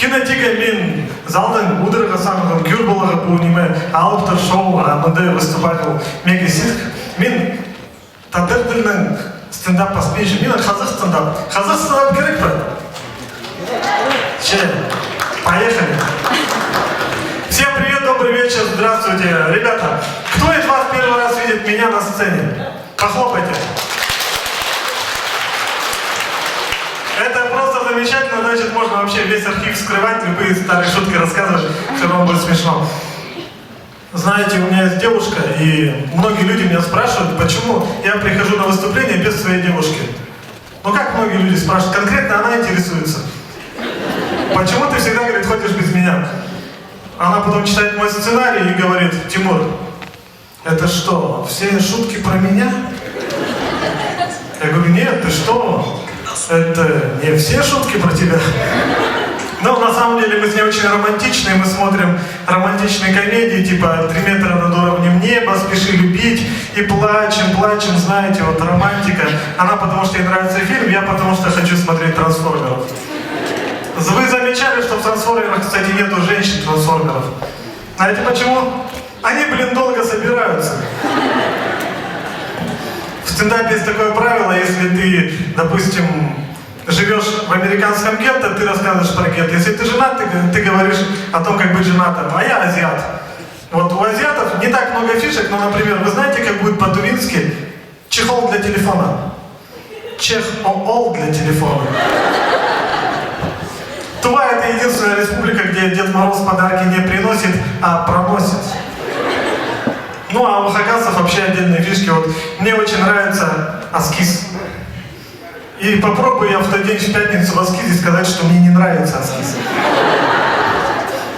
Кинотега мен залдың удырға саңғым күр болығы бұл неме алыптыр шоу мұнды выступать ол мега ситк. Мен татар тілінің стендап поспейші. Мен қазақ стендап. Қазақ стендап керек па? Че? Поехали. Всем привет, добрый вечер, здравствуйте. Ребята, кто из вас первый раз видит меня на сцене? Похлопайте. Это просто замечательно, значит, можно вообще весь архив скрывать, любые старые шутки рассказывать, все равно будет смешно. Знаете, у меня есть девушка, и многие люди меня спрашивают, почему я прихожу на выступление без своей девушки. Ну как многие люди спрашивают, конкретно она интересуется. Почему ты всегда, говорит, ходишь без меня? Она потом читает мой сценарий и говорит: Тимур, это что, все шутки про меня? Я говорю: нет, ты что? Это не все шутки про тебя. Но на самом деле мы с ней очень романтичные, мы смотрим романтичные комедии, типа «3 метра над уровнем неба», «Спеши любить», и плачем, знаете, вот романтика. Она потому что ей нравится фильм, я потому что хочу смотреть «Трансформеров». Вы замечали, что в «Трансформерах», кстати, нету женщин-трансформеров? Знаете почему? Они, долго собираются. В стендапе есть такое правило, если ты, допустим, живешь в американском гетто, ты рассказываешь про гетто. Если ты женат, ты говоришь о том, как быть женатым. А я азиат. Вот у азиатов не так много фишек, но, например, вы знаете, как будет по-тувински чехол для телефона? Чехол для телефона. Тува — это единственная республика, где Дед Мороз подарки не приносит, а проносит. Ну а у хакасов вообще отдельные фишки. Вот мне очень нравится аскиз. И попробую я в тот день, в пятницу, в аскизе сказать, что мне не нравится аскиз.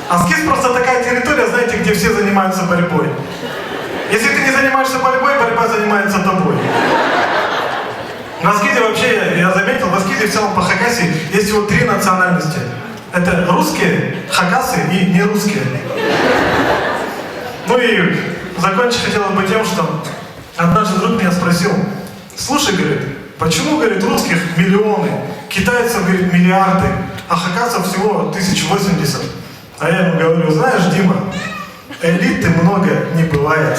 Аскиз просто такая территория, знаете, где все занимаются борьбой. Если ты не занимаешься борьбой, борьба занимается тобой. В аскизе вообще, я заметил, в аскизе в целом по Хакасии есть всего 3 национальности. Это русские, хакасы и нерусские. Ну и закончить хотелось бы тем, что однажды друг меня спросил: слушай, говорит, почему, говорит, русских миллионы, китайцев, говорит, миллиарды, а хакасов всего 1080? А я ему говорю: знаешь, Дима, элиты много не бывает.